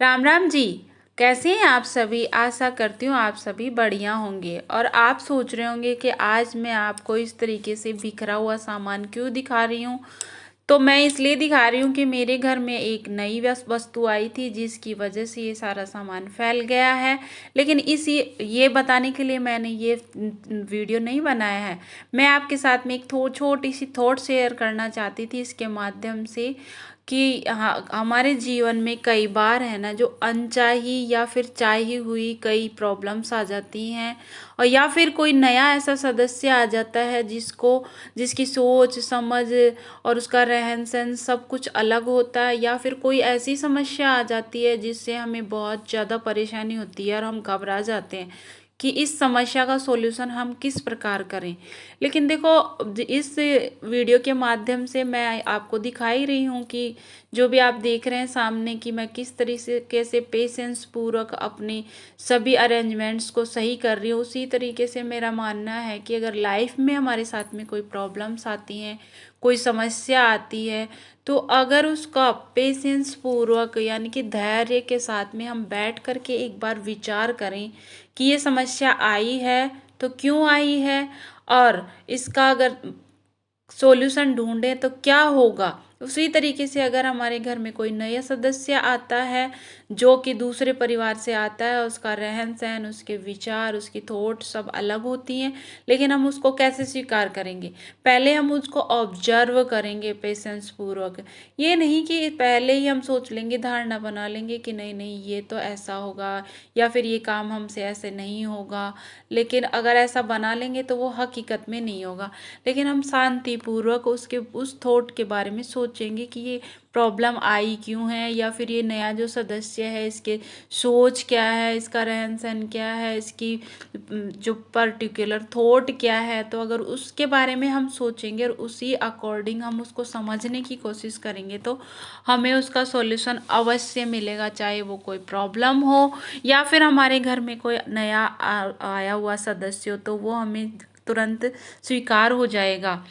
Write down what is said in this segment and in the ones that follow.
राम राम जी। कैसे हैं आप सभी? आशा करती हूँ आप सभी बढ़िया होंगे। और आप सोच रहे होंगे कि आज मैं आपको इस तरीके से बिखरा हुआ सामान क्यों दिखा रही हूँ। तो मैं इसलिए दिखा रही हूँ कि मेरे घर में एक नई वस्तु आई थी जिसकी वजह से ये सारा सामान फैल गया है। लेकिन ये बताने के लिए मैंने ये वीडियो नहीं बनाया है। मैं आपके साथ में एक छोटी सी थॉट शेयर करना चाहती थी इसके माध्यम से कि हाँ, हमारे जीवन में कई बार है ना जो अनचाही या फिर चाही हुई कई प्रॉब्लम्स आ जाती हैं। और या फिर कोई नया ऐसा सदस्य आ जाता है जिसकी सोच समझ और उसका रहन सहन सब कुछ अलग होता है, या फिर कोई ऐसी समस्या आ जाती है जिससे हमें बहुत ज़्यादा परेशानी होती है और हम घबरा जाते हैं कि इस समस्या का सॉल्यूशन हम किस प्रकार करें। लेकिन देखो, इस वीडियो के माध्यम से मैं आपको दिखा ही रही हूँ कि जो भी आप देख रहे हैं सामने, कि मैं किस तरीके से पेशेंस पूर्वक अपनी सभी अरेंजमेंट्स को सही कर रही हूँ। उसी तरीके से मेरा मानना है कि अगर लाइफ में हमारे साथ में कोई प्रॉब्लम्स आती हैं, कोई समस्या आती है, तो अगर उसका पेशेंस पूर्वक यानी कि धैर्य के साथ में हम बैठ करके एक बार विचार करें कि ये समस्या आई है तो क्यों आई है, और इसका अगर सॉल्यूशन ढूंढें तो क्या होगा। उसी तरीके से अगर हमारे घर में कोई नया सदस्य आता है जो कि दूसरे परिवार से आता है, उसका रहन सहन, उसके विचार, उसकी थॉट सब अलग होती हैं, लेकिन हम उसको कैसे स्वीकार करेंगे? पहले हम उसको ऑब्जर्व करेंगे पेशेंस पूर्वक। ये नहीं कि पहले ही हम सोच लेंगे, धारणा बना लेंगे कि नहीं नहीं ये तो ऐसा होगा या फिर ये काम हमसे ऐसे नहीं होगा। लेकिन अगर ऐसा बना लेंगे तो वो हकीकत में नहीं होगा। लेकिन हम शांतिपूर्वक उसके उस थॉट के बारे में सोचेंगे कि ये प्रॉब्लम आई क्यों है, या फिर ये नया जो सदस्य है इसके सोच क्या है, इसका रहन सहन क्या है, इसकी जो पर्टिकुलर थॉट क्या है। तो अगर उसके बारे में हम सोचेंगे और उसी अकॉर्डिंग हम उसको समझने की कोशिश करेंगे तो हमें उसका सॉल्यूशन अवश्य मिलेगा, चाहे वो कोई प्रॉब्लम हो या फिर हमारे घर में कोई नया आया हुआ सदस्य हो, तो वो हमें तुरंत स्वीकार हो जाएगा।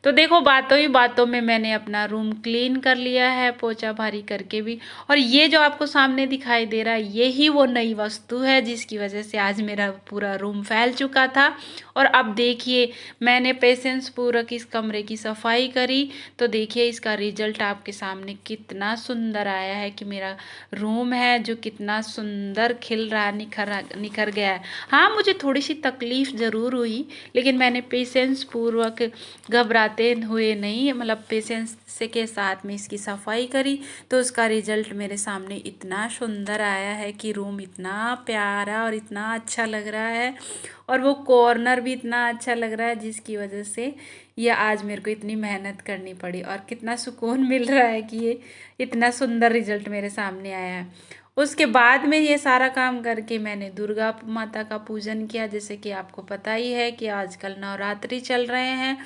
तो देखो, बातों ही बातों में मैंने अपना रूम क्लीन कर लिया है, पोछा भारी करके भी। और ये जो आपको सामने दिखाई दे रहा है यही वो नई वस्तु है जिसकी वजह से आज मेरा पूरा रूम फैल चुका था। और अब देखिए, मैंने पेशेंस पूर्वक इस कमरे की सफाई करी तो देखिए इसका रिजल्ट आपके सामने कितना सुंदर आया है कि मेरा रूम है जो कितना सुंदर खिल रहा, निखर गया है। हाँ, मुझे थोड़ी सी तकलीफ ज़रूर हुई, लेकिन मैंने पेशेंस पूर्वक घबराते हुए नहीं, मतलब पेशेंस से के साथ में इसकी सफाई करी तो उसका रिजल्ट मेरे सामने इतना सुंदर आया है कि रूम इतना प्यारा और इतना अच्छा लग रहा है। और वो कॉर्नर भी इतना अच्छा लग रहा है जिसकी वजह से ये आज मेरे को इतनी मेहनत करनी पड़ी, और कितना सुकून मिल रहा है कि ये इतना सुंदर रिजल्ट मेरे सामने आया है। उसके बाद में ये सारा काम करके मैंने दुर्गा माता का पूजन किया। जैसे कि आपको पता ही है कि आजकल नवरात्रि चल रहे हैं,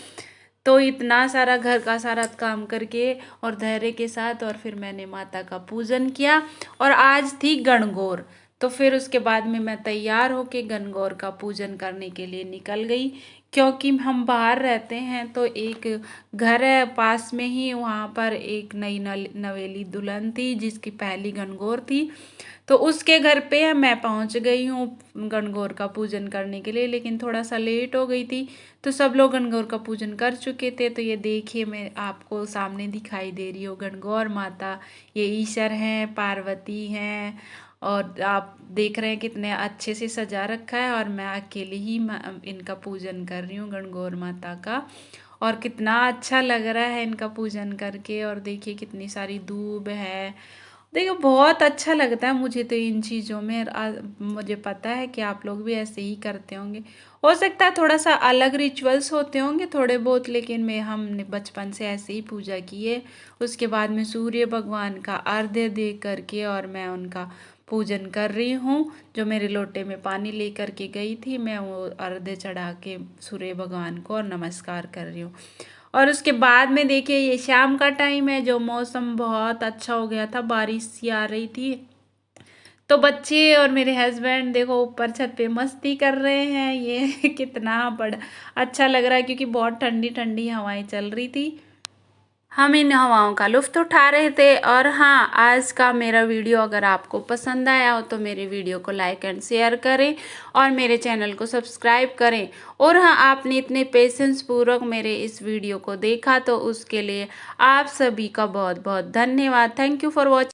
तो इतना सारा घर का सारा काम करके और धैर्य के साथ और फिर मैंने माता का पूजन किया। और आज थी गणगौर, तो फिर उसके बाद में मैं तैयार होके गणगौर का पूजन करने के लिए निकल गई। क्योंकि हम बाहर रहते हैं तो एक घर है पास में ही, वहाँ पर एक नई नवेली दुल्हन थी जिसकी पहली गणगौर थी। तो उसके घर पे मैं पहुंच गई हूँ गणगौर का पूजन करने के लिए, लेकिन थोड़ा सा लेट हो गई थी। तो सब लोग गणगौर का पूजन कर चुके थे। तो ये देखिए, मैं आपको सामने दिखाई दे रही हूँ गणगौर माता। ये ईश्वर हैं, पार्वती हैं, और आप देख रहे हैं कितने अच्छे से सजा रखा है। और मैं अकेले ही इनका पूजन कर रही हूँ गणगौर माता का। और कितना अच्छा लग रहा है इनका पूजन करके। और देखिए कितनी सारी दूब है। देखो, बहुत अच्छा लगता है मुझे तो इन चीज़ों में। मुझे पता है कि आप लोग भी ऐसे ही करते होंगे। हो सकता है थोड़ा सा अलग रिचुअल्स होते होंगे थोड़े बहुत, लेकिन मैं हमने बचपन से ऐसे ही पूजा की है। उसके बाद में सूर्य भगवान का अर्घ्य दे करके और मैं उनका पूजन कर रही हूँ। जो मेरे लोटे में पानी लेकर के गई थी, मैं वो अर्घ्य चढ़ा के सूर्य भगवान को और नमस्कार कर रही हूँ। और उसके बाद में देखिए, ये शाम का टाइम है, जो मौसम बहुत अच्छा हो गया था, बारिश सी आ रही थी। तो बच्चे और मेरे हस्बैंड देखो ऊपर छत पे मस्ती कर रहे हैं। ये कितना बड़ा अच्छा लग रहा है क्योंकि बहुत ठंडी ठंडी हवाएं चल रही थी। हम इन हवाओं का लुफ्त उठा रहे थे। और हाँ, आज का मेरा वीडियो अगर आपको पसंद आया हो तो मेरे वीडियो को लाइक एंड शेयर करें और मेरे चैनल को सब्सक्राइब करें। और हाँ, आपने इतने पेशेंस पूर्वक मेरे इस वीडियो को देखा तो उसके लिए आप सभी का बहुत बहुत धन्यवाद। Thank you for watching.